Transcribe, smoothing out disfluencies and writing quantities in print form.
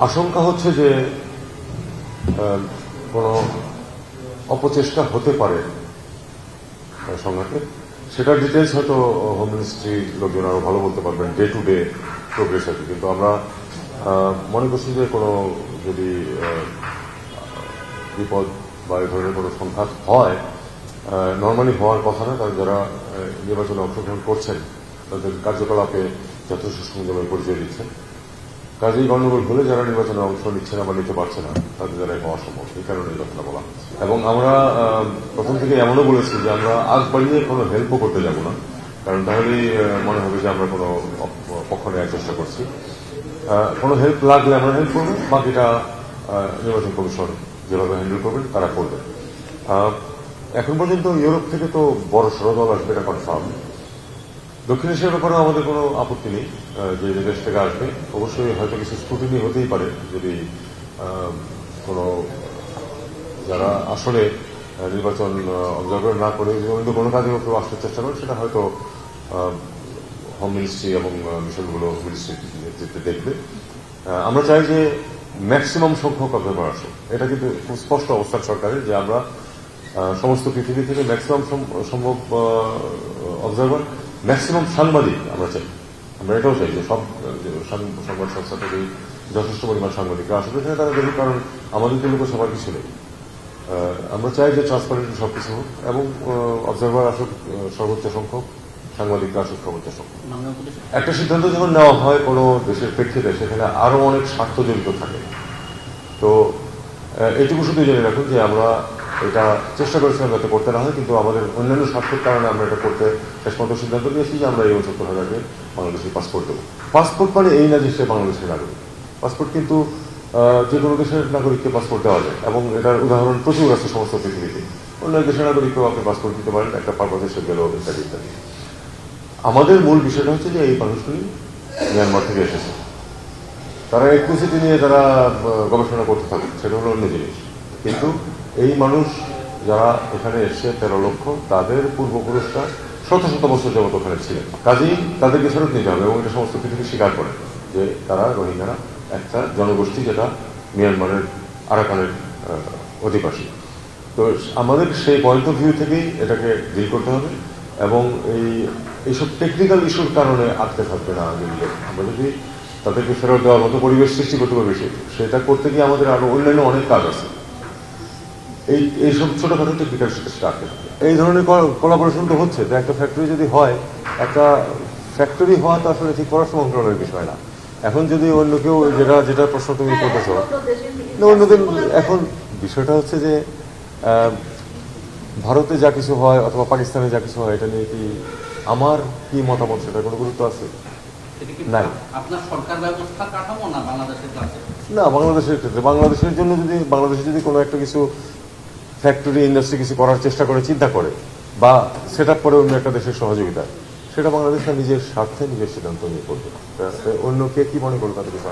আশঙ্কা হচ্ছে যে কোনো অপচেষ্টা হতে পারে সংঘাতে। সেটার ডিটেলস হয়তো হোম মিনিস্ট্রি লোকজন আরো ভালো বলতে পারবেন, ডে টু ডে প্রোগ্রেস আর কি। কিন্তু আমরা মনে করছি যে কোনো যদি বিপদ বা এই ধরনের কোনো সংঘাত হয়, নর্মালি হওয়ার কথা না, কারণ যারা নির্বাচনে অংশগ্রহণ করছেন তাদের কার্যকলাপে যথেষ্ট সংযমের পরিচয় দিচ্ছেন। কাজেই গণ্ডগোল হলে যারা নির্বাচনে অংশ নিচ্ছে না বা নিতে পারছে না তাদের দ্বারা হওয়া সম্ভব, এই কারণে এই কথাটা বলা। এবং আমরা প্রথম থেকে এমনও বলেছি যে আমরা আগ বাড়িয়ে কোনো হেল্পও করতে যাব না, কারণ তাহলেই মনে হবে যে আমরা কোনো পক্ষ নেওয়ার চেষ্টা করছি। কোনো হেল্প লাগলে আমরা হেল্প করবো, বাকিটা নির্বাচন কমিশন যেভাবে হ্যান্ডেল করবেন তারা করবেন। এখন পর্যন্ত ইউরোপ থেকে তো বড় সড় দল আসবে, এটা কনফার্ম। দক্ষিণ এশিয়ার ব্যাপারে আমাদের কোনো আপত্তি নেই, যে দেশ থেকে আসবে। অবশ্যই হয়তো কিছু স্ক্রুটিনি হতেই পারে যদি কোনো যারা আসলে নির্বাচন অবজার্ভার না করে অন্য কোনো কাজের উপর আসার চেষ্টা করে, সেটা হয়তো হোম মিনিস্ট্রি এবং মিশনগুলো মিনিস্ট্রির নেতৃত্বে দেখবে। আমরা চাই যে ম্যাক্সিমাম সংখ্যক অবজার্ভার আসুক। এটা কিন্তু খুব স্পষ্ট অবস্থান সরকারের যে আমরা সমস্ত পৃথিবী থেকে ম্যাক্সিমাম সম্ভব অবজার্ভার, ম্যাক্সিমাম সাংবাদিক আমরা চাই। আমরা এটাও চাই যে সব সংবাদ সংস্থা থেকে যথেষ্ট পরিমাণ সাংবাদিকরা আসবে, তারা দেখুক, কারণ আমাদের কিন্তু সবার কিছু নেই। আমরা চাই যে ট্রান্সপারেন্ট সবকিছু হোক এবং অবজারভার আসুক সর্বোচ্চ সংখ্যক, সাংবাদিকরা আসুক সর্বোচ্চ সংখ্যক। একটা সিদ্ধান্ত যখন নেওয়া হয় কোনো দেশের প্রেক্ষিতে, সেখানে আরো অনেক স্বার্থ জড়িত থাকে। তো এইটুকু শুধু জেনে রাখুন যে আমরা এটা চেষ্টা করেছিলাম যাতে করতে না হয়, কিন্তু আমাদের অন্যান্য স্বার্থের কারণে আমরা এটা করতে শেষ পর্যন্ত সিদ্ধান্ত নিয়েছি যে আমরা এই ৭৯,০০০-কে বাংলাদেশের পাসপোর্ট দেবো। পাসপোর্ট মানে এই না যে সে বাংলাদেশের নাগরিক। পাসপোর্ট কিন্তু যে কোনো দেশের নাগরিককে পাসপোর্ট দেওয়া যায়, এবং এটার উদাহরণ প্রচুর আছে সমস্ত পৃথিবীতে। অন্য দেশের নাগরিককেও আপনি পাসপোর্ট দিতে পারেন, একটা পারপাসে সে গেলেও ইত্যাদি ইত্যাদি। আমাদের মূল বিষয়টা হচ্ছে যে এই মানুষগুলি মিয়ানমার থেকে এসেছে, তারা একুইসিটি নিয়ে তারা গবেষণা করতে থাকে, সেটা হলো অন্য জিনিস। কিন্তু এই মানুষ যারা এখানে এসছে ১৩ লক্ষ, তাদের পূর্বপুরুষরা শত শত বছর যাবত ওখানে ছিলেন। কাজেই তাদেরকে ফেরত নিতে হবে, এবং এটা সমস্ত পৃথিবী স্বীকার করে যে তারা রোহিঙ্গারা একটা জনগোষ্ঠী যেটা মিয়ানমারের আরাকানের অধিবাসী। তো আমাদের সেই পয়েন্ট অফ ভিউ থেকেই এটাকে ডিল করতে হবে, এবং এইসব টেকনিক্যাল ইস্যুর কারণে আটকে থাকবে না। আমরা যদি তাদেরকে ফেরত দেওয়ার মতো পরিবেশ সৃষ্টি করতে পারবে, সেটা করতে গিয়ে আমাদের আরো অন্যান্য অনেক কাজ আছে। এইসব ছোটখাটো টেকনিক্যাল সাথে আটকে থাকে। এই ধরনের কোলাবোরেশন তো হচ্ছে। যে একটা ফ্যাক্টরি যদি হয়, একটা ফ্যাক্টরি হওয়া তো আসলে ঠিক পররাষ্ট্র মন্ত্রণালয়ের বিষয় না। এখন যদি অন্য কেউ যেটা প্রশ্ন তুমি করতেছো, অন্যদের, এখন বিষয়টা হচ্ছে যে ভারতে যা কিছু হয় অথবা পাকিস্তানে যা কিছু হয়, এটা নিয়ে কি আমার কি মতামত, সেটা কোনো গুরুত্ব আছে? নাই। আপনার সরকার ব্যবস্থা কাঠামো না বাংলাদেশের কাছে? না, বাংলাদেশের ক্ষেত্রে বাংলাদেশের জন্য যদি বাংলাদেশে যদি কোনো একটা কিছু ফ্যাক্টরি ইন্ডাস্ট্রি কিছু করার চেষ্টা করে, চিন্তা করে, বা সেট আপ করে অন্য একটা দেশের সহযোগিতা, সেটা বাংলাদেশ নিজের স্বার্থে নিজের সিদ্ধান্ত নিয়ে করবে। অন্য কে কি মনে করবে তাদের কিছু